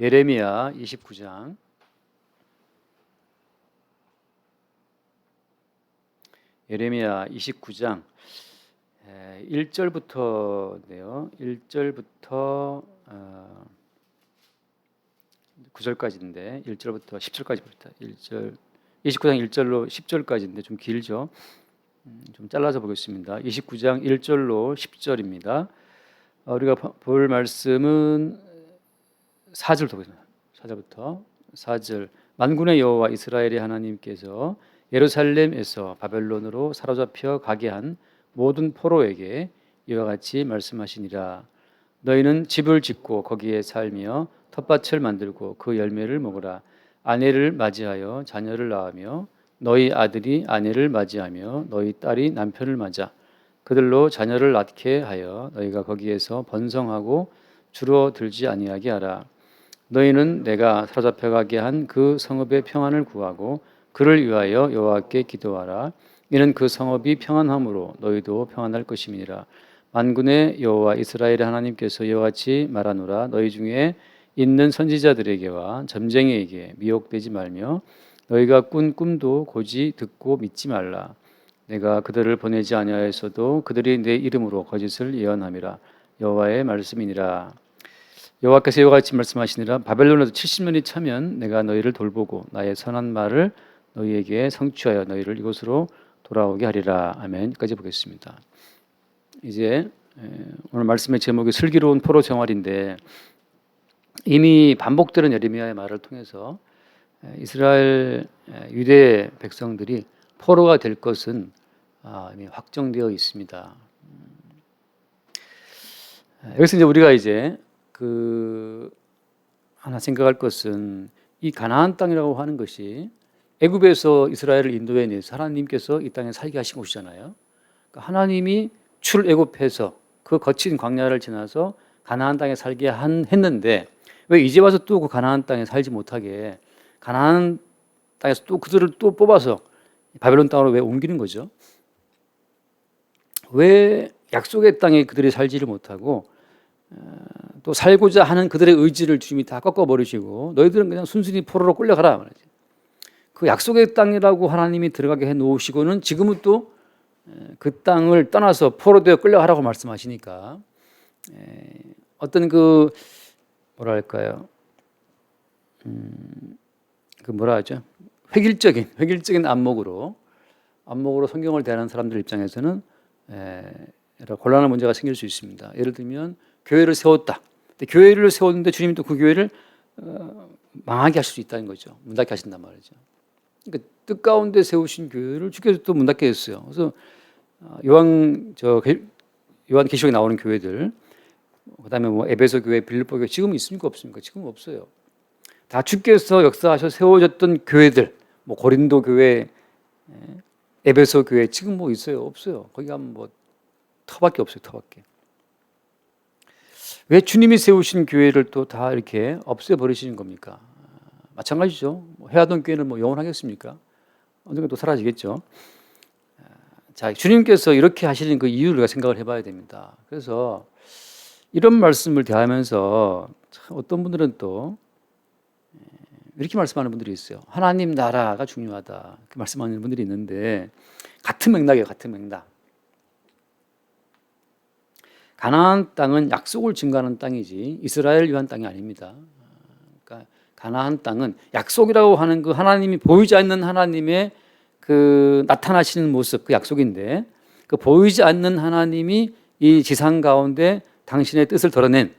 예레미야 29장 예레미야 29장 1절부터인데요. 1절부터 9절까지인데 1절부터 10절까지입니다. 1절 29장 1절로 10절까지인데 좀 길죠. 좀 잘라서 보겠습니다. 29장 1절로 10절입니다. 우리가 볼 말씀은 4절부터 보겠습니다. 4절부터 4절. 만군의 여호와 이스라엘의 하나님께서 예루살렘에서 바벨론으로 사로잡혀 가게 한 모든 포로에게 이와 같이 말씀하시니라. 너희는 집을 짓고 거기에 살며 텃밭을 만들고 그 열매를 먹으라. 아내를 맞이하여 자녀를 낳으며 너희 아들이 아내를 맞이하며 너희 딸이 남편을 맞아 그들로 자녀를 낳게 하여 너희가 거기에서 번성하고 줄어들지 아니하게 하라. 너희는 내가 사로잡혀 가게 한 그 성읍의 평안을 구하고 그를 위하여 여호와께 기도하라. 이는 그 성읍이 평안함으로 너희도 평안할 것임이니라. 만군의 여호와 이스라엘의 하나님께서 이와 같이 말하노라. 너희 중에 있는 선지자들에게와 점쟁이에게 미혹되지 말며 너희가 꾼 꿈도 고지 듣고 믿지 말라. 내가 그들을 보내지 아니하였어도 그들이 내 이름으로 거짓을 예언함이라. 여호와의 말씀이니라. 여호와께서 이와 같이 말씀하시니라. 바벨론에서 70년이 차면 내가 너희를 돌보고 나의 선한 말을 너희에게 성취하여 너희를 이곳으로 돌아오게 하리라. 아멘까지 보겠습니다. 이제 오늘 말씀의 제목이 슬기로운 포로 생활인데 이미 반복되는 예레미야의 말을 통해서 이스라엘 유대 백성들이 포로가 될 것은 이미 확정되어 있습니다. 여기서 이제 우리가 이제 하나 생각할 것은 이 가나안 땅이라고 하는 것이 애굽에서 이스라엘을 인도해내서 하나님께서 이 땅에 살게 하신 곳이잖아요. 그러니까 하나님이 출애굽해서 그 거친 광야를 지나서 가나안 땅에 살게 했는데 왜 이제 와서 또 그 가나안 땅에 살지 못하게 가나안 땅에서 또 그들을 또 뽑아서 바벨론 땅으로 왜 옮기는 거죠? 왜 약속의 땅에 그들이 살지를 못하고 또 살고자 하는 그들의 의지를 주님이 다 꺾어버리시고 너희들은 그냥 순순히 포로로 끌려가라 말이죠. 그 약속의 땅이라고 하나님이 들어가게 해놓으시고는 지금은 또 그 땅을 떠나서 포로되어 끌려가라고 말씀하시니까 어떤 뭐랄까요? 뭐라 하죠? 획일적인 안목으로 성경을 대하는 사람들 입장에서는 여러 곤란한 문제가 생길 수 있습니다. 예를 들면 교회를 세웠다. 교회를 세웠는데 주님이 또 그 교회를 망하게 하실 수 있다는 거죠. 문 닫게 하신단 말이죠. 그러니까 뜻 가운데 세우신 교회를 주께서 또 문 닫게 했어요. 그래서 요한계시록에 나오는 교회들, 그다음에 에베소 교회, 빌립보 교회 지금 있습니까 없습니까? 지금 없어요. 다 주께서 역사하셔 세워졌던 교회들, 고린도 교회, 에베소 교회 지금 있어요? 없어요. 거기 가면 터밖에 없어요. 터밖에. 왜 주님이 세우신 교회를 또 다 이렇게 없애버리시는 겁니까? 마찬가지죠. 해하던 교회는 영원하겠습니까? 언젠가 또 사라지겠죠. 자, 주님께서 이렇게 하시는 그 이유를 우리가 생각을 해봐야 됩니다. 그래서 이런 말씀을 대하면서 어떤 분들은 또 이렇게 말씀하는 분들이 있어요. 하나님 나라가 중요하다. 그렇게 말씀하는 분들이 있는데 같은 맥락이에요. 같은 맥락. 가나안 땅은 약속을 증거하는 땅이지 이스라엘을 위한 땅이 아닙니다. 그러니까 가나안 땅은 약속이라고 하는 그 하나님이 보이지 않는 하나님의 그 나타나시는 모습, 그 약속인데 그 보이지 않는 하나님이 이 지상 가운데 당신의 뜻을 드러낸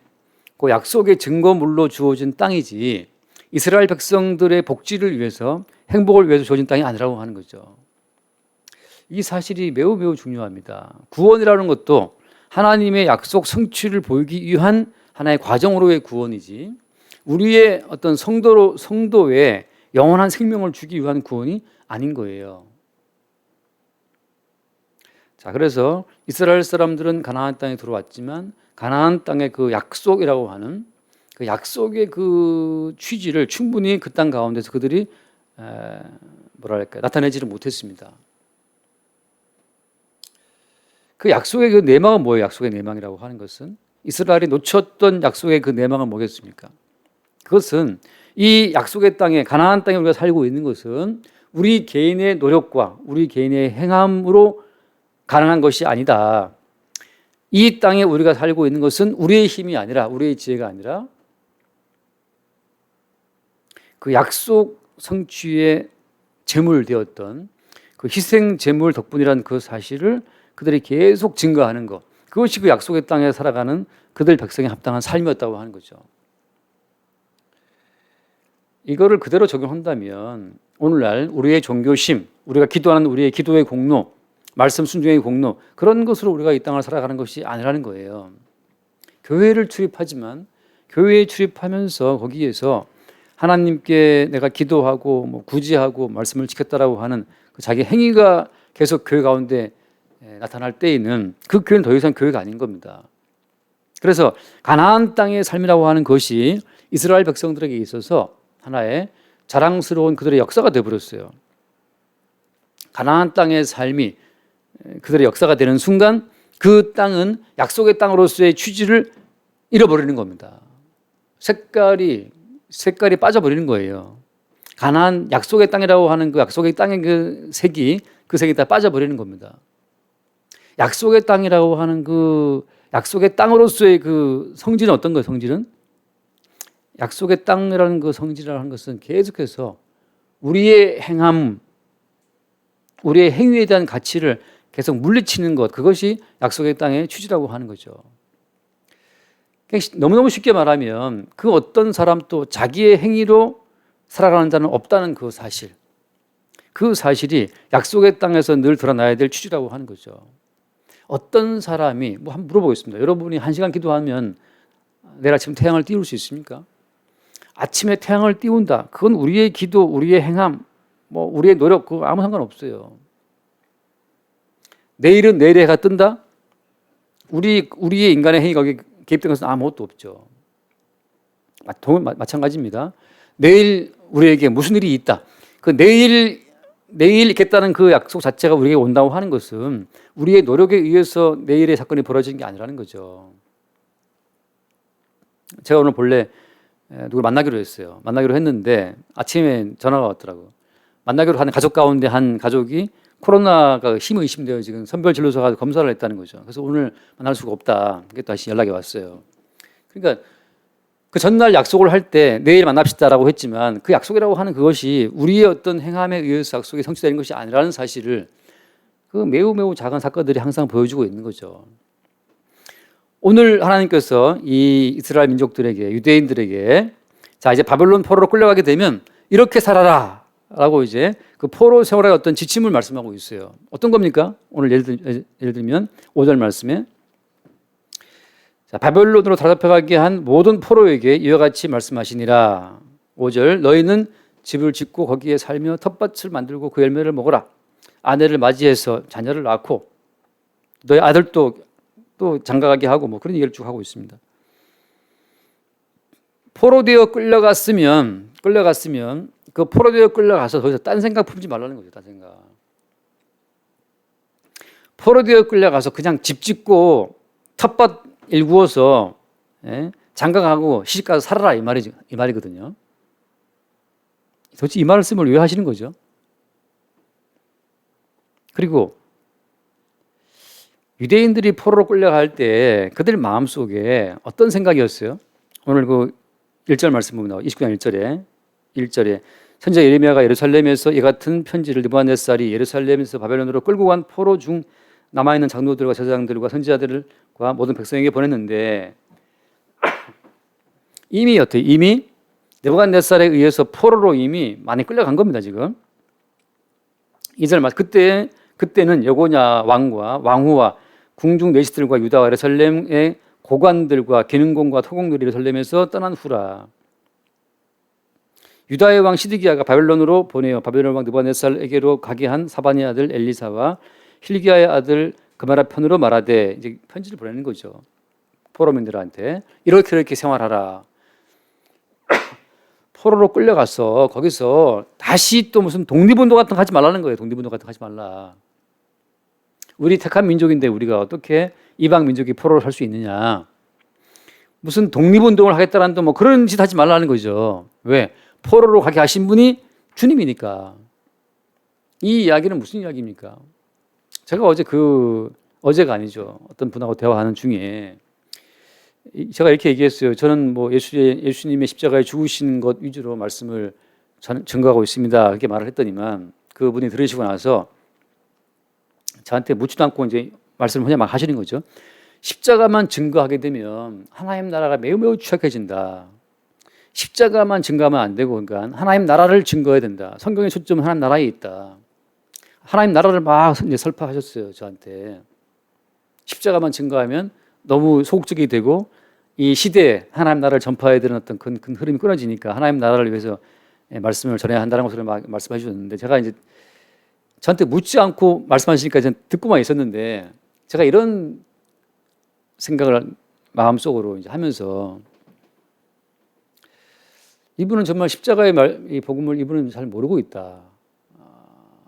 그 약속의 증거물로 주어진 땅이지 이스라엘 백성들의 복지를 위해서 행복을 위해서 주어진 땅이 아니라고 하는 거죠. 이 사실이 매우 매우 중요합니다. 구원이라는 것도 하나님의 약속 성취를 보이기 위한 하나의 과정으로의 구원이지 우리의 어떤 성도의 영원한 생명을 주기 위한 구원이 아닌 거예요. 자, 그래서 이스라엘 사람들은 가나안 땅에 들어왔지만 가나안 땅의 그 약속이라고 하는 그 약속의 그 취지를 충분히 그 땅 가운데서 그들이 나타내지를 못했습니다. 그 약속의 그 내막은 뭐예요? 약속의 내막이라고 하는 것은 이스라엘이 놓쳤던 약속의 그 내막은 뭐겠습니까? 그것은 이 약속의 땅에 가나안 땅에 우리가 살고 있는 것은 우리 개인의 노력과 우리 개인의 행함으로 가능한 것이 아니다. 이 땅에 우리가 살고 있는 것은 우리의 힘이 아니라 우리의 지혜가 아니라 그 약속 성취의 제물되었던 그 희생 제물 덕분이라는 그 사실을 그들이 계속 증거하는 것, 그것이 그 약속의 땅에 살아가는 그들 백성에 합당한 삶이었다고 하는 거죠. 이거를 그대로 적용한다면 오늘날 우리의 종교심, 우리가 기도하는 우리의 기도의 공로, 말씀 순종의 공로, 그런 것으로 우리가 이 땅을 살아가는 것이 아니라는 거예요. 교회를 출입하지만 교회에 출입하면서 거기에서 하나님께 내가 기도하고 구제하고 말씀을 지켰다라고 하는 그 자기 행위가 계속 교회 가운데 나타날 때에는 그 교회는 더 이상 교회가 아닌 겁니다. 그래서 가나안 땅의 삶이라고 하는 것이 이스라엘 백성들에게 있어서 하나의 자랑스러운 그들의 역사가 되어버렸어요. 가나안 땅의 삶이 그들의 역사가 되는 순간 그 땅은 약속의 땅으로서의 취지를 잃어버리는 겁니다. 색깔이 빠져버리는 거예요. 가나안 약속의 땅이라고 하는 그 약속의 땅의 그 색이 다 빠져버리는 겁니다. 약속의 땅이라고 하는 그 약속의 땅으로서의 그 성질은 어떤 거예요? 성질은 약속의 땅이라는 그 성질이라는 것은 계속해서 우리의 행함, 우리의 행위에 대한 가치를 계속 물리치는 것, 그것이 약속의 땅의 취지라고 하는 거죠. 너무너무 쉽게 말하면 그 어떤 사람도 자기의 행위로 살아가는 자는 없다는 그 사실, 그 사실이 약속의 땅에서 늘 드러나야 될 취지라고 하는 거죠. 어떤 사람이 한번 물어보겠습니다. 여러분이 1시간 기도하면 내일 아침 태양을 띄울 수 있습니까? 아침에 태양을 띄운다. 그건 우리의 기도, 우리의 행함, 우리의 노력, 그거 아무 상관없어요. 내일은 내일의 해가 뜬다? 우리의 인간의 행위가 거기에 개입된 것은 아무것도 없죠. 마찬가지입니다. 내일 우리에게 무슨 일이 있다. 그 내일 있겠다는 그 약속 자체가 우리에게 온다고 하는 것은 우리의 노력에 의해서 내일의 사건이 벌어지는 게 아니라는 거죠. 제가 오늘 본래 누굴 만나기로 했어요. 만나기로 했는데 아침에 전화가 왔더라고요. 만나기로 하는 가족 가운데 한 가족이 코로나가 심히 의심되어 지금 선별진료소 가서 검사를 했다는 거죠. 그래서 오늘 만날 수가 없다. 그게 다시 연락이 왔어요. 그러니까 그 전날 약속을 할 때 내일 만납시다라고 했지만 그 약속이라고 하는 그것이 우리의 어떤 행함에 의해서 약속이 성취되는 것이 아니라는 사실을 그 매우 작은 사건들이 항상 보여주고 있는 거죠. 오늘 하나님께서 이 이스라엘 민족들에게, 유대인들에게 자 이제 바벨론 포로로 끌려가게 되면 이렇게 살아라 라고 이제 그 포로 생활의 어떤 지침을 말씀하고 있어요. 어떤 겁니까? 오늘 예를 들면 5절 말씀에 자, 바벨론으로 사로잡혀가게 한 모든 포로에게 이와 같이 말씀하시니라. 5절 너희는 집을 짓고 거기에 살며 텃밭을 만들고 그 열매를 먹어라. 아내를 맞이해서 자녀를 낳고 너희 아들도 또 장가가게 하고 그런 얘기를 쭉 하고 있습니다. 포로되어 끌려갔으면 그 포로되어 끌려가서 더 이상 딴 생각 품지 말라는 거죠. 딴 생각. 포로되어 끌려가서 그냥 집 짓고 텃밭 일구어서 장가가고 시집가서 살아라 이 말이거든요. 도대체 이 말씀을 왜 하시는 거죠? 그리고 유대인들이 포로로 끌려갈 때 그들 마음속에 어떤 생각이었어요? 오늘 그 1절 말씀 보면 나와요. 29장 1절에 선지자 예레미야가 예루살렘에서 이 같은 편지를 느부갓네살이 예루살렘에서 바벨론으로 끌고 간 포로 중 남아있는 장로들과 제사장들과 선지자들과 모든 백성에게 보냈는데 이미 느부갓네살에 의해서 포로로 이미 많이 끌려간 겁니다. 지금 2절 말 그때는 여고냐 왕과 왕후와 궁중 내시들과 유다와 예루살렘의 고관들과 기능공과 토공들이 예루살렘에서 떠난 후라. 유다의 왕 시드기야가 바벨론으로 보내어 바벨론 왕 느부갓네살에게로 가게 한 사반의 아들 엘리사와 힐기야의 아들 그마라 편으로 말하되 이제 편지를 보내는 거죠. 포로민들한테 이렇게 생활하라. 포로로 끌려가서 거기서 다시 또 무슨 독립운동 같은 거 하지 말라는 거예요. 독립운동 같은 거 하지 말라. 우리 택한 민족인데 우리가 어떻게 이방 민족이 포로로 살 수 있느냐. 무슨 독립운동을 하겠다라는 또 뭐 그런 짓 하지 말라는 거죠. 왜? 포로로 가게 하신 분이 주님이니까. 이 이야기는 무슨 이야기입니까? 제가 어제가 아니죠. 어떤 분하고 대화하는 중에 제가 이렇게 얘기했어요. 저는 뭐 예수님의 십자가에 죽으신 것 위주로 말씀을 증거하고 있습니다. 이렇게 말을 했더니만 그분이 들으시고 나서 저한테 묻지도 않고 이제 말씀을 그냥 막 하시는 거죠. 십자가만 증거하게 되면 하나님 나라가 매우 매우 취약해진다. 십자가만 증거하면 안 되고, 그러니까 하나님 나라를 증거해야 된다. 성경의 초점은 하나님 나라에 있다. 하나님 나라를 막 이제 설파하셨어요, 저한테. 십자가만 증거하면 너무 소극적이 되고 이 시대에 하나님 나라를 전파해야 되는 어떤 큰 흐름이 끊어지니까 하나님 나라를 위해서 말씀을 전해야 한다는 것을 막 말씀해 주셨는데, 제가 이제 저한테 묻지 않고 말씀하시니까 저는 듣고만 있었는데, 제가 이런 생각을 마음속으로 이제 하면서, 이분은 정말 십자가의 이 복음을 이분은 잘 모르고 있다.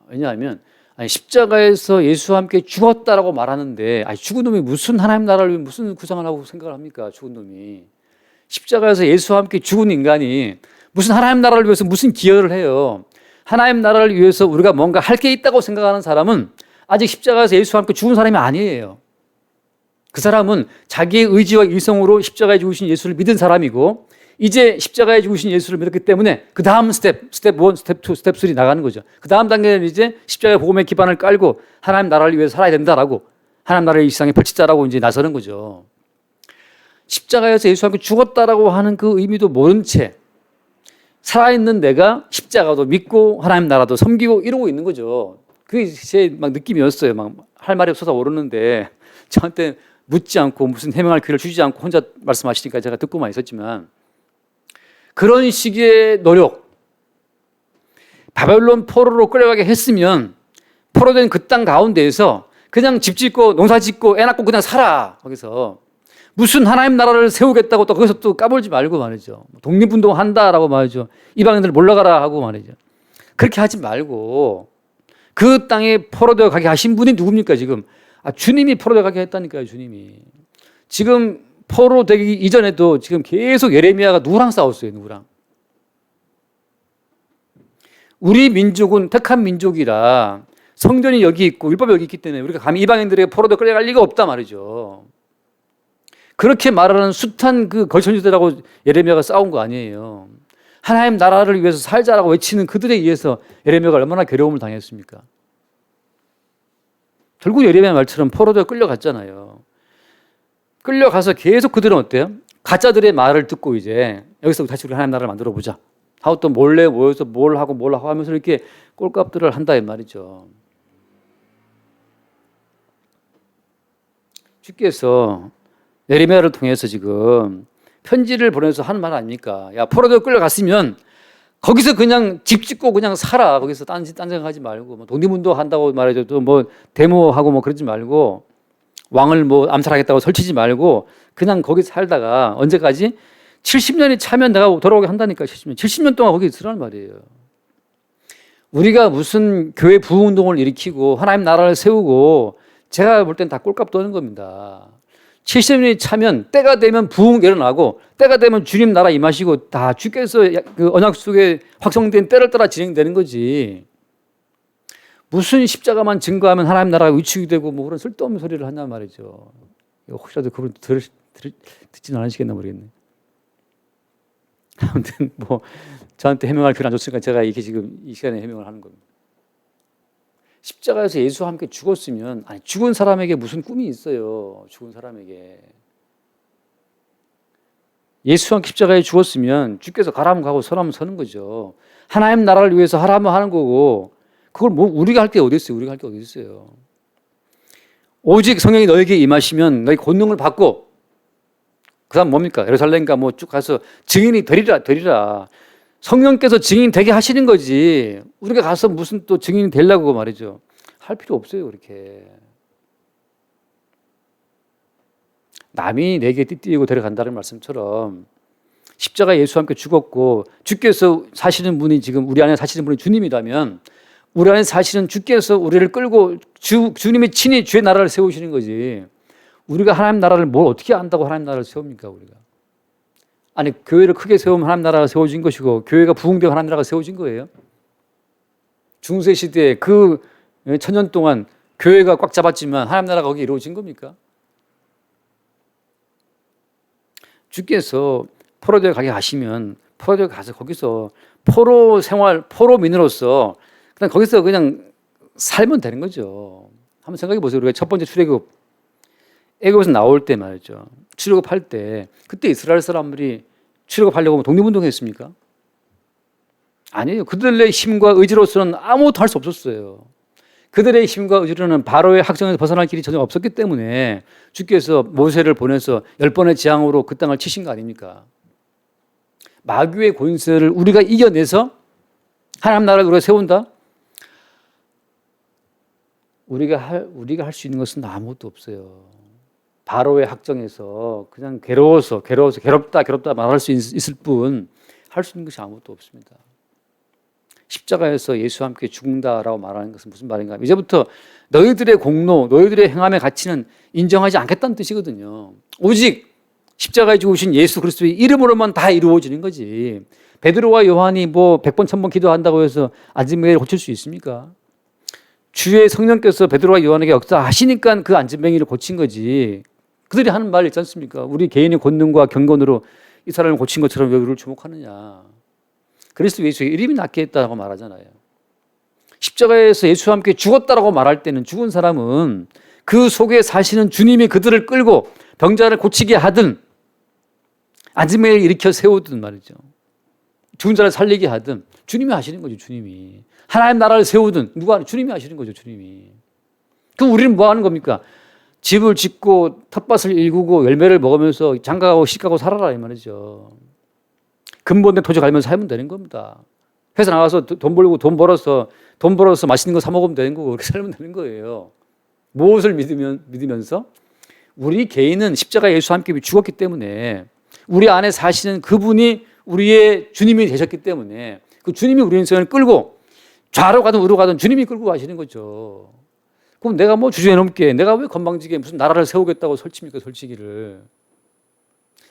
왜냐하면 십자가에서 예수와 함께 죽었다라고 말하는데, 죽은 놈이 무슨 하나님 나라를 위해 무슨 구상을 하고 생각을 합니까? 죽은 놈이. 십자가에서 예수와 함께 죽은 인간이 무슨 하나님 나라를 위해서 무슨 기여를 해요? 하나님 나라를 위해서 우리가 뭔가 할 게 있다고 생각하는 사람은 아직 십자가에서 예수와 함께 죽은 사람이 아니에요. 그 사람은 자기의 의지와 일성으로 십자가에 죽으신 예수를 믿은 사람이고, 이제 십자가에 죽으신 예수를 믿었기 때문에 그 다음 스텝 1, 스텝 2, 스텝 3 나가는 거죠. 그 다음 단계는 이제 십자가의 복음의 기반을 깔고 하나님 나라를 위해서 살아야 된다라고, 하나님 나라를 이 세상에 펼치자라고 이제 나서는 거죠. 십자가에서 예수와 함께 죽었다라고 하는 그 의미도 모른 채 살아있는 내가 십자가도 믿고 하나님 나라도 섬기고 이러고 있는 거죠. 그게 제 막 느낌이었어요. 막 할 말이 없어서 오르는데 저한테 묻지 않고 무슨 해명할 기회를 주지 않고 혼자 말씀하시니까 제가 듣고만 있었지만, 그런 식의 노력, 바벨론 포로로 끌려가게 했으면 포로된 그 땅 가운데에서 그냥 집 짓고 농사 짓고 애 낳고 그냥 살아. 거기서 무슨 하나님 나라를 세우겠다고 또 거기서 또 까불지 말고 말이죠. 독립운동 한다라고 말이죠. 이방인들 몰러가라 하고 말이죠. 그렇게 하지 말고 그 땅에 포로되어 가게 하신 분이 누굽니까 지금? 주님이 포로되어 가게 했다니까요. 주님이. 지금 포로되기 이전에도 지금 계속 예레미야가 누구랑 싸웠어요. 누구랑? 우리 민족은 택한 민족이라 성전이 여기 있고 율법이 여기 있기 때문에 우리가 감히 이방인들에게 포로되어 끌려갈 리가 없다 말이죠. 그렇게 말하는 숱한 그 걸천주들하고 예레미야가 싸운 거 아니에요. 하나님 나라를 위해서 살자라고 외치는 그들에 의해서 예레미야가 얼마나 괴로움을 당했습니까? 결국 예레미야 말처럼 포로되어 끌려갔잖아요. 끌려가서 계속 그들은 어때요? 가짜들의 말을 듣고 이제 여기서 다시 우리 하나님 나라를 만들어 보자 하고 또 몰래 모여서 뭘 하고 하면서 이렇게 꼴값들을 한다 이 말이죠. 주께서 예레미야를 통해서 지금 편지를 보내서 하는 말 아닙니까? 야, 포로되어 끌려갔으면 거기서 그냥 집 짓고 그냥 살아. 거기서 딴 생각하지 말고 뭐 독립운동 한다고 말해도 또 뭐 데모하고 뭐 그러지 말고 왕을 뭐 암살하겠다고 설치지 말고 그냥 거기 살다가 언제까지? 70년이 차면 내가 돌아오게 한다니까. 70년 동안 거기 있으라는 말이에요. 우리가 무슨 교회 부흥운동을 일으키고 하나님 나라를 세우고 제가 볼 땐 다 꼴값 도는 겁니다. 70년이 차면 때가 되면 부흥 일어나고 때가 되면 주님 나라 임하시고 다 주께서 그 언약 속에 확성된 때를 따라 진행되는 거지. 무슨 십자가만 증거하면 하나님 나라가 위축이 되고 뭐 그런 쓸데없는 소리를 한단 말이죠. 혹시라도 그분 듣지는 않으시겠나 모르겠네. 아무튼 뭐 저한테 해명할 필요 안 줬으니까 제가 이렇게 지금 이 시간에 해명을 하는 겁니다. 십자가에서 예수와 함께 죽었으면, 죽은 사람에게 무슨 꿈이 있어요. 죽은 사람에게. 예수와 함께 십자가에 죽었으면 주께서 가라면 가고 서라면 서는 거죠. 하나님 나라를 위해서 하라면 하는 거고, 그걸 뭐 우리가 할 게 어디 있어요. 우리가 할 게 어디 있어요. 오직 성령이 너에게 임하시면 너희 권능을 받고, 그 다음 뭡니까? 예루살렘과 뭐 쭉 가서 증인이 되리라. 성령께서 증인 되게 하시는 거지. 우리가 가서 무슨 또 증인이 되려고 말이죠. 할 필요 없어요, 그렇게. 남이 내게 띠띠고 데려간다는 말씀처럼 십자가에 예수와 함께 죽었고 주께서 사시는 분이 지금 우리 안에 사시는 분이 주님이라면 우리 안에 사시는 주께서 우리를 끌고 주님이 친히 주의 나라를 세우시는 거지. 우리가 하나님 나라를 뭘 어떻게 안다고 하나님 나라를 세웁니까, 우리가? 아니 교회를 크게 세우면 하나님 나라가 세워진 것이고 교회가 부흥되고 하나님 나라가 세워진 거예요. 중세 시대에 그 천년 동안 교회가 꽉 잡았지만 하나님 나라가 거기 이루어진 겁니까? 주께서 포로되어 가게 하시면 포로되어 가서 거기서 포로 생활, 포로민으로서 그냥 거기서 그냥 살면 되는 거죠. 한번 생각해 보세요. 우리가 첫 번째 출애굽, 애굽에서 나올 때 말이죠. 출애굽할 때 그때 이스라엘 사람들이 출애굽하려고 독립운동했습니까? 아니에요. 그들의 힘과 의지로서는 아무것도 할 수 없었어요. 그들의 힘과 의지로는 바로의 학정에서 벗어날 길이 전혀 없었기 때문에 주께서 모세를 보내서 10번의 재앙으로 그 땅을 치신 거 아닙니까? 마귀의 권세를 우리가 이겨내서 하나님 나라를 우리가 세운다? 우리가 할 수 있는 것은 아무것도 없어요. 바로의 학정에서 그냥 괴로워서 괴롭다 말할 수 있을 뿐 할 수 있는 것이 아무것도 없습니다. 십자가에서 예수와 함께 죽는다라고 말하는 것은 무슨 말인가? 이제부터 너희들의 공로, 너희들의 행함의 가치는 인정하지 않겠다는 뜻이거든요. 오직 십자가에 죽으신 예수 그리스도의 이름으로만 다 이루어지는 거지. 베드로와 요한이 뭐 100번 1000번 기도한다고 해서 안진뱅이를 고칠 수 있습니까? 주의 성령께서 베드로와 요한에게 역사하시니까 그 안진뱅이를 고친 거지. 그들이 하는 말 있지 않습니까? 우리 개인의 권능과 경건으로 이 사람을 고친 것처럼 왜 우리를 주목하느냐. 그리스도 예수의 이름이 낫게 했다고 말하잖아요. 십자가에서 예수와 함께 죽었다라고 말할 때는 죽은 사람은 그 속에 사시는 주님이 그들을 끌고 병자를 고치게 하든 안진뱅이를 일으켜 세우든 말이죠. 죽은 자를 살리게 하든 주님이 하시는 거죠. 주님이. 하나님 나라를 세우든 누가 주님이 하시는 거죠. 주님이. 그럼 우리는 뭐 하는 겁니까? 집을 짓고 텃밭을 일구고 열매를 먹으면서 장가가고 시가고 살아라 이 말이죠. 근본된 토지 갈면서 살면 되는 겁니다. 회사 나가서 돈 벌고 돈 벌어서 맛있는 거 사 먹으면 되는 거고 그렇게 살면 되는 거예요. 무엇을 믿으면서 우리 개인은 십자가 예수와 함께 죽었기 때문에 우리 안에 사시는 그분이 우리의 주님이 되셨기 때문에 그 주님이 우리 인생을 끌고 좌로 가든 우로 가든 주님이 끌고 가시는 거죠. 그럼 내가 뭐 주제에 넘게 내가 왜 건방지게 무슨 나라를 세우겠다고 설칩니까? 설치기를.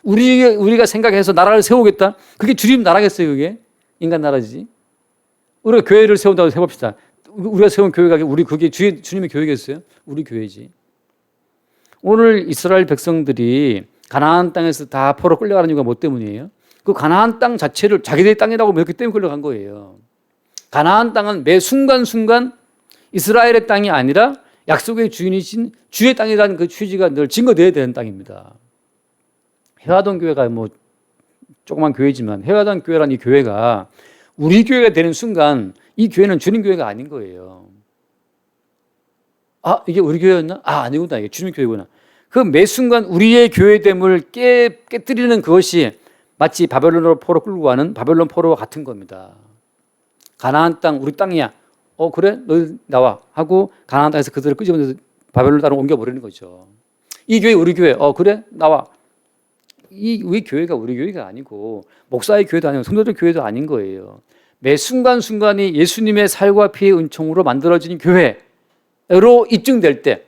우리가 생각해서 나라를 세우겠다? 그게 주님 나라겠어요, 그게? 인간 나라지. 우리가 교회를 세운다고 해봅시다. 우리가 세운 교회가 그게 주님의 교회겠어요? 우리 교회지. 오늘 이스라엘 백성들이 가나안 땅에서 다 포로 끌려가는 이유가 뭐 때문이에요? 그 가나안 땅 자체를 자기들의 땅이라고 믿었기 때문에 끌려간 거예요. 가나안 땅은 매 순간순간 이스라엘의 땅이 아니라 약속의 주인이신 주의 땅이라는 그 취지가 늘 증거되어야 되는 땅입니다. 해화동 교회가 뭐 조그만 교회지만 해화동 교회라는 이 교회가 우리 교회가 되는 순간 이 교회는 주님 교회가 아닌 거예요. 아, 이게 우리 교회였나? 아, 아니구나. 이게 주님 교회구나. 그 매 순간 우리의 교회됨을 깨뜨리는 그것이 마치 바벨론으로 포로 끌고 가는 바벨론 포로와 같은 겁니다. 가나안 땅 우리 땅이야. 그래? 너희 나와 하고 가나안 땅에서 그들을 끄집어내서 바벨론 땅으로 옮겨버리는 거죠. 이 교회 우리 교회. 그래? 나와. 우리 교회가 우리 교회가 아니고 목사의 교회도 아니고 성도들 교회도 아닌 거예요. 매 순간순간이 예수님의 살과 피의 은총으로 만들어진 교회로 입증될 때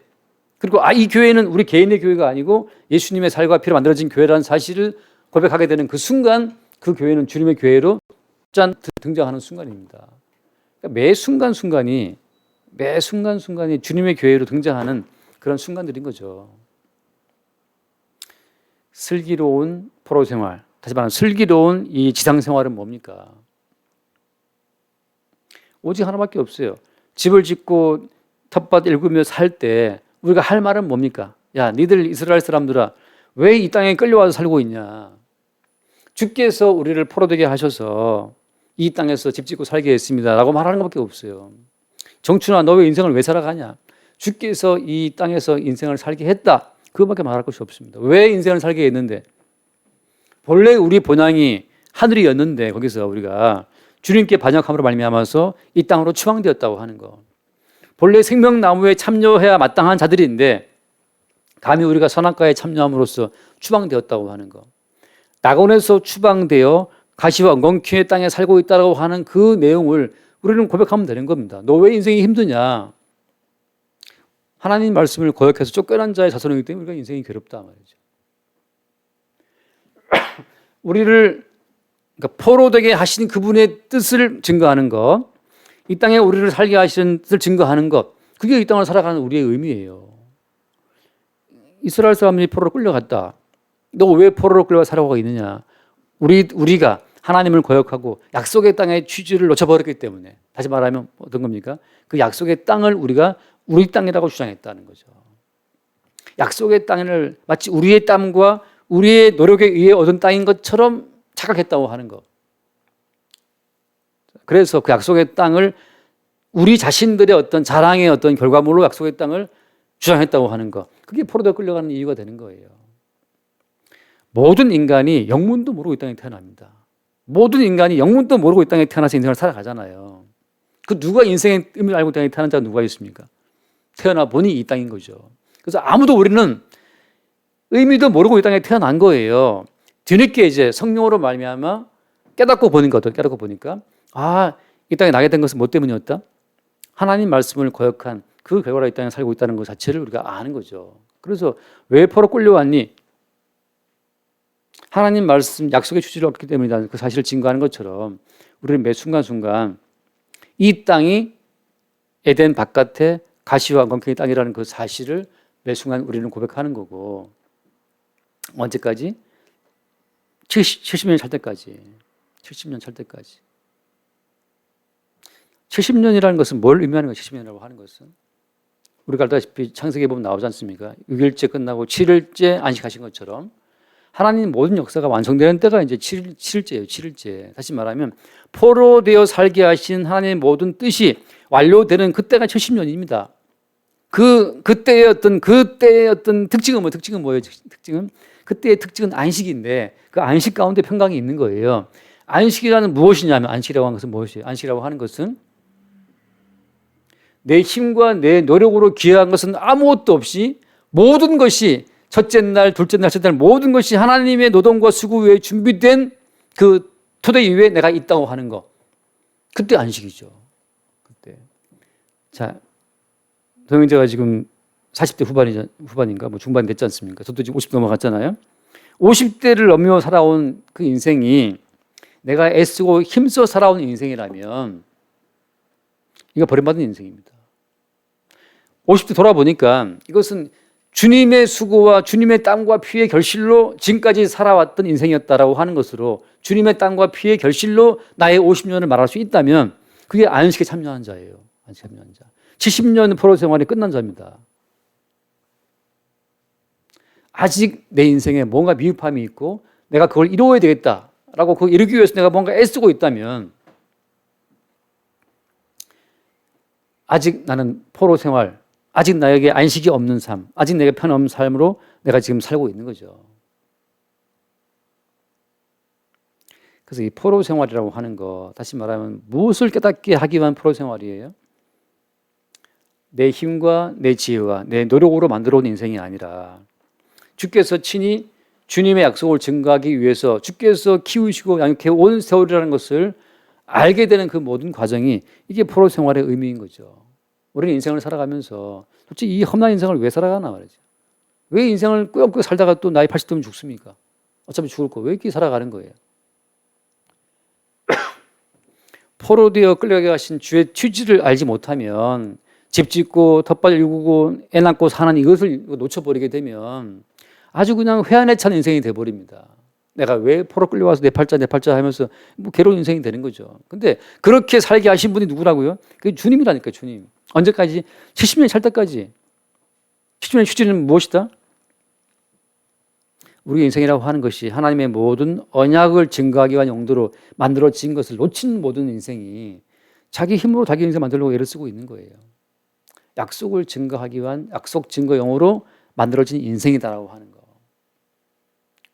그리고 이 교회는 우리 개인의 교회가 아니고 예수님의 살과 피로 만들어진 교회라는 사실을 고백하게 되는 그 순간 그 교회는 주님의 교회로 짠 등장하는 순간입니다. 그러니까 매 순간순간이 주님의 교회로 등장하는 그런 순간들인 거죠. 슬기로운 포로 생활, 다시 말하면 슬기로운 이 지상 생활은 뭡니까? 오직 하나밖에 없어요. 집을 짓고 텃밭 일구며 살 때 우리가 할 말은 뭡니까? 야, 니들 이스라엘 사람들아, 왜 이 땅에 끌려와서 살고 있냐? 주께서 우리를 포로되게 하셔서 이 땅에서 집 짓고 살게 했습니다 라고 말하는 것밖에 없어요. 정춘아, 너 왜 인생을 왜 살아가냐? 주께서 이 땅에서 인생을 살게 했다. 그것밖에 말할 것이 없습니다. 왜 인생을 살게 했는데? 본래 우리 본향이 하늘이었는데 거기서 우리가 주님께 반역함으로 말미암아서 이 땅으로 추방되었다고 하는 거. 본래 생명나무에 참여해야 마땅한 자들인데 감히 우리가 선악과에 참여함으로써 추방되었다고 하는 거. 낙원에서 추방되어 가시와 엉겅퀴의 땅에 살고 있다고 하는 그 내용을 우리는 고백하면 되는 겁니다. 너 왜 인생이 힘드냐? 하나님 말씀을 거역해서 쫓겨난 자의 자손이기 때문에 우리가 인생이 괴롭다 말이죠. 우리를 그러니까 포로되게 하신 그분의 뜻을 증거하는 것, 이 땅에 우리를 살게 하시는 뜻을 증거하는 것, 그게 이 땅을 살아가는 우리의 의미예요. 이스라엘 사람들이 포로로 끌려갔다. 너 왜 포로로 끌려가 살아가고 있느냐? 우리가 하나님을 거역하고 약속의 땅의 취지를 놓쳐버렸기 때문에, 다시 말하면 어떤 겁니까? 그 약속의 땅을 우리가 우리 땅이라고 주장했다는 거죠. 약속의 땅을 마치 우리의 땀과 우리의 노력에 의해 얻은 땅인 것처럼 착각했다고 하는 것. 그래서 그 약속의 땅을 우리 자신들의 어떤 자랑의 어떤 결과물로 약속의 땅을 주장했다고 하는 것. 그게 포로되어 끌려가는 이유가 되는 거예요. 모든 인간이 영문도 모르고 이 땅에 태어납니다. 모든 인간이 영문도 모르고 이 땅에 태어나서 인생을 살아가잖아요. 그 누가 인생의 의미를 알고 이 땅에 태어난 자가 누가 있습니까? 태어나 보니 이 땅인 거죠. 그래서 아무도 우리는 의미도 모르고 이 땅에 태어난 거예요. 뒤늦게 이제 성령으로 말미암아 깨닫고 보는 거죠. 깨닫고 보니까 이 땅에 나게 된 것은 뭐 때문이었다? 하나님 말씀을 거역한 그 결과로 이 땅에 살고 있다는 것 자체를 우리가 아는 거죠. 그래서 왜 포로 끌려왔니? 하나님 말씀 약속의 취지를 얻기 때문이라는 그 사실을 증거하는 것처럼 우리는 매 순간순간 이 땅이 에덴 바깥에 가시와 건경의 땅이라는 그 사실을 매 순간 우리는 고백하는 거고, 언제까지? 70년 살 때까지. 70년 살 때까지. 70년이라는 것은 뭘 의미하는 거예요? 70년이라고 하는 것은 우리가 알다시피 창세기에 보면 나오지 않습니까? 6일째 끝나고 7일째 안식하신 것처럼 하나님 모든 역사가 완성되는 때가 이제 7일째예요. 7일째. 다시 말하면 포로되어 살게 하신 하나님의 모든 뜻이 완료되는 그때가 70년입니다. 그때의 어떤 특징은 뭐예요? 특징은 그때의 특징은 안식인데 그 안식 가운데 평강이 있는 거예요. 안식이라는 무엇이냐면, 안식이라고 하는 것은 무엇이에요? 안식이라고 하는 것은 내 힘과 내 노력으로 기여한 것은 아무것도 없이 모든 것이 첫째 날, 둘째 날, 셋째 날 모든 것이 하나님의 노동과 수고 위에 준비된 그 토대 위에 내가 있다고 하는 거. 그때 안식이죠. 그때. 자, 동영제가 지금 40대 후반인가 뭐 중반 됐지 않습니까? 저도 지금 50 넘어갔잖아요. 50대를 넘겨 살아온 그 인생이 내가 애쓰고 힘써 살아온 인생이라면 이거 버림받은 인생입니다. 50대 돌아보니까 이것은 주님의 수고와 주님의 땀과 피의 결실로 지금까지 살아왔던 인생이었다라고 하는 것으로 주님의 땀과 피의 결실로 나의 50년을 말할 수 있다면 그게 안식에 참여한 자예요. 안식에 참여한 자. 70년 포로 생활이 끝난 자입니다. 아직 내 인생에 뭔가 미흡함이 있고 내가 그걸 이루어야 되겠다라고 그걸 이루기 위해서 내가 뭔가 애쓰고 있다면 아직 나는 포로 생활, 아직 나에게 안식이 없는 삶, 아직 내게 편없는 삶으로 내가 지금 살고 있는 거죠. 그래서 이 포로 생활이라고 하는 거, 다시 말하면 무엇을 깨닫게 하기 위한 포로 생활이에요? 내 힘과 내 지혜와 내 노력으로 만들어 온 인생이 아니라 주께서 친히 주님의 약속을 증거하기 위해서 주께서 키우시고 양육해 온 세월이라는 것을 알게 되는 그 모든 과정이 이게 포로 생활의 의미인 거죠. 우리는 인생을 살아가면서 솔직히 이 험난 인생을 왜 살아가나 말이죠. 왜 인생을 꾸역꾸역 살다가 또 나이 80 되면 죽습니까? 어차피 죽을 거 왜 이렇게 살아가는 거예요? 포로 되어 끌려가게 하신 주의 취지를 알지 못하면 집 짓고 텃밭 일구고 애 낳고 사는 이것을 놓쳐버리게 되면 아주 그냥 회한에 찬 인생이 돼버립니다. 내가 왜 포로 끌려와서 내 팔자 하면서 뭐 괴로운 인생이 되는 거죠. 근데 그렇게 살게 하신 분이 누구라고요? 그게 주님이라니까요, 주님. 언제까지? 70년 살 때까지. 70년의 취지는 무엇이다? 우리 인생이라고 하는 것이 하나님의 모든 언약을 증거하기 위한 용도로 만들어진 것을 놓친 모든 인생이 자기 힘으로 자기 인생 만들려고 애를 쓰고 있는 거예요. 약속을 증거하기 위한 약속 증거용으로 만들어진 인생이다라고 하는 거.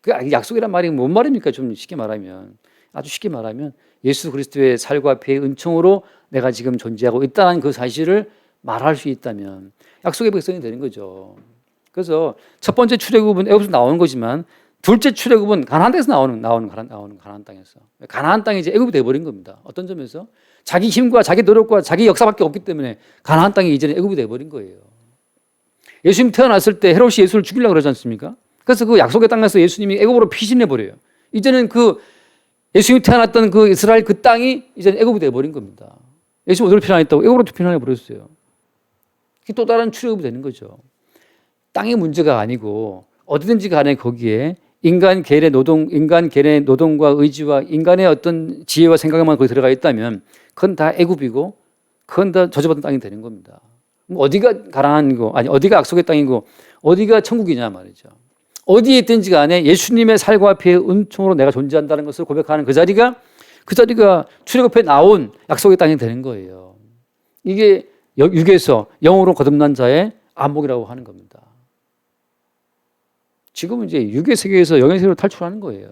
그 약속이란 말이 뭔 말입니까? 좀 쉽게 말하면, 아주 쉽게 말하면 예수 그리스도의 살과 피의 은총으로 내가 지금 존재하고 있다는 그 사실을 말할 수 있다면 약속의 백성이 되는 거죠. 그래서 첫 번째 출애굽은 애굽에서 나오는 거지만 둘째 출애굽은 가나안 땅에서 나오는 가나안 땅에서. 가나안 땅이 이제 애굽이 돼버린 겁니다. 어떤 점에서 자기 힘과 자기 노력과 자기 역사밖에 없기 때문에 가나안 땅이 이제는 애굽이 돼버린 거예요. 예수님 태어났을 때 헤롯이 예수를 죽이려고 그러지 않습니까? 그래서 그 약속의 땅에서 예수님이 애굽으로 피신해 버려요. 이제는 그 예수님이 태어났던 그 이스라엘 그 땅이 이제는 애굽이 되어버린 겁니다. 예수님 어디로 피난했다고? 애굽으로 피난해버렸어요. 또 다른 출애굽이 되는 거죠. 땅의 문제가 아니고 어디든지 간에 거기에 인간 계의 노동과 의지와 인간의 어떤 지혜와 생각만 거기 들어가 있다면 그건 다 애굽이고 그건 다 저주받은 땅이 되는 겁니다. 어디가 가난한 거 아니 어디가 약속의 땅이고 어디가 천국이냐 말이죠. 어디에 있든지 간에 예수님의 살과 피의 은총으로 내가 존재한다는 것을 고백하는 그 자리가 출애굽에 나온 약속의 땅이 되는 거예요. 이게 육에서 영으로 거듭난 자의 안목이라고 하는 겁니다. 지금은 이제 육의 세계에서 영의 세계로 탈출하는 거예요.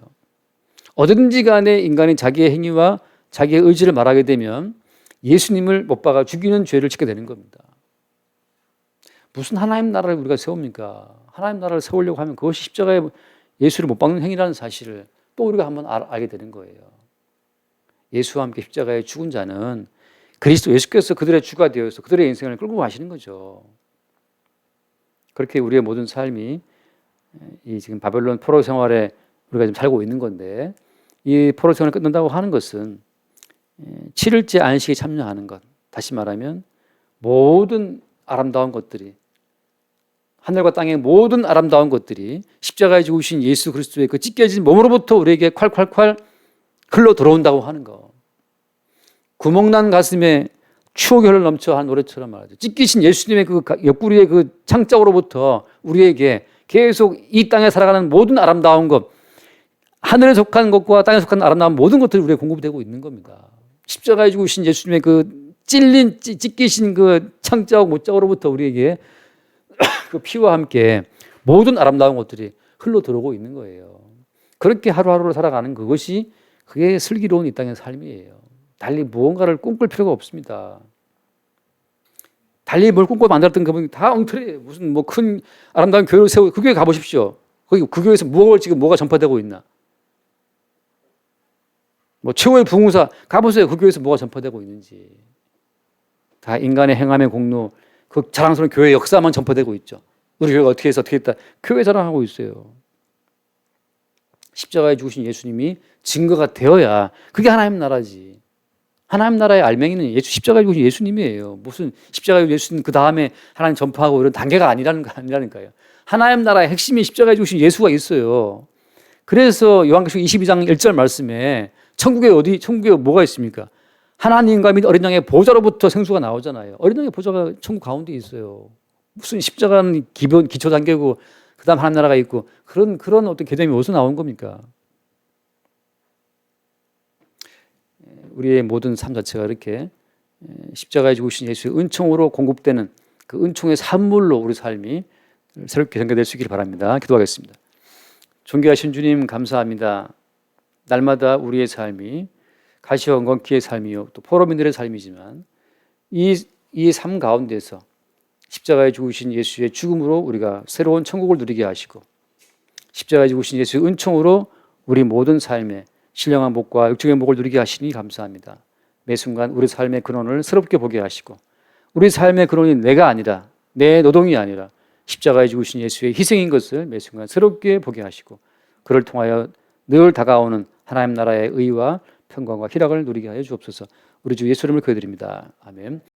어디든지 간에 인간이 자기의 행위와 자기의 의지를 말하게 되면 예수님을 못 박아 죽이는 죄를 짓게 되는 겁니다. 무슨 하나님 나라를 우리가 세웁니까? 하나님 나라를 세우려고 하면 그것이 십자가에 예수를 못 박는 행위라는 사실을 또 우리가 한번 알게 되는 거예요. 예수와 함께 십자가에 죽은 자는 그리스도 예수께서 그들의 주가 되어서 그들의 인생을 끌고 가시는 거죠. 그렇게 우리의 모든 삶이 이 지금 바벨론 포로 생활에 우리가 지금 살고 있는 건데 이 포로 생활을 끝낸다고 하는 것은 7일째 안식에 참여하는 것. 다시 말하면 모든 아름다운 것들이 하늘과 땅의 모든 아름다운 것들이 십자가에 죽으신 예수 그리스도의 그 찢겨진 몸으로부터 우리에게 콸콸콸 흘러 들어온다고 하는 거. 구멍난 가슴에 추억이 흘러 넘쳐 한 노래처럼 말하죠. 찢기신 예수님의 그 옆구리의 그 창자로부터 우리에게 계속 이 땅에 살아가는 모든 아름다운 것, 하늘에 속한 것과 땅에 속한 아름다운 모든 것들이 우리에게 공급이 되고 있는 겁니다. 십자가에 죽으신 예수님의 그 찢기신 그 창자와 못자로부터 우리에게 그 피와 함께 모든 아름다운 것들이 흘러 들어오고 있는 거예요. 그렇게 하루하루를 살아가는 그게 슬기로운 이 땅의 삶이에요. 달리 무언가를 꿈꿀 필요가 없습니다. 달리 뭘 꿈꿔 만들었던 그분이 다 엉터리예요. 무슨 뭐 큰 아름다운 교회를 세우고 그 교회 가보십시오. 거기 그 교회에서 뭐가 전파되고 있나? 뭐 최고의 부흥사 가보세요. 그 교회에서 뭐가 전파되고 있는지. 다 인간의 행함의 공로, 그 자랑스러운 교회 역사만 전파되고 있죠. 우리 교회가 어떻게 해서 어떻게 했다. 교회 자랑하고 있어요. 십자가에 죽으신 예수님이 증거가 되어야 그게 하나님 나라지. 하나님 나라의 알맹이는 십자가에 죽으신 예수님이에요. 무슨 십자가에 죽으신 예수님 그 다음에 하나님 전파하고 이런 단계가 아니라니까요. 하나님 나라의 핵심이 십자가에 죽으신 예수가 있어요. 그래서 요한계시록 22장 1절 말씀에 천국에 뭐가 있습니까? 하나님과 및 어린 양의 보좌로부터 생수가 나오잖아요. 어린 양의 보좌가 천국 가운데 있어요. 무슨 십자가는 기초 단계고 그다음 하나님 나라가 있고 그런 어떤 개념이 어디서 나온 겁니까? 우리의 모든 삶 자체가 이렇게 십자가에 죽으신 예수의 은총으로 공급되는 그 은총의 산물로 우리 삶이 새롭게 전개될 수 있기를 바랍니다. 기도하겠습니다. 존귀하신 주님 감사합니다. 날마다 우리의 삶이 가시와 엉겅퀴의 삶이요 또 포로민들의 삶이지만 이 삶 가운데서 십자가에 죽으신 예수의 죽음으로 우리가 새로운 천국을 누리게 하시고 십자가에 죽으신 예수의 은총으로 우리 모든 삶에 신령한 복과 육적인 복을 누리게 하시니 감사합니다. 매 순간 우리 삶의 근원을 새롭게 보게 하시고 우리 삶의 근원이 내가 아니라 내 노동이 아니라 십자가에 죽으신 예수의 희생인 것을 매 순간 새롭게 보게 하시고 그를 통하여 늘 다가오는 하나님 나라의 의와 평강과 희락을 누리게 하여 주옵소서. 우리 주 예수 이름을 기도드립니다. 아멘.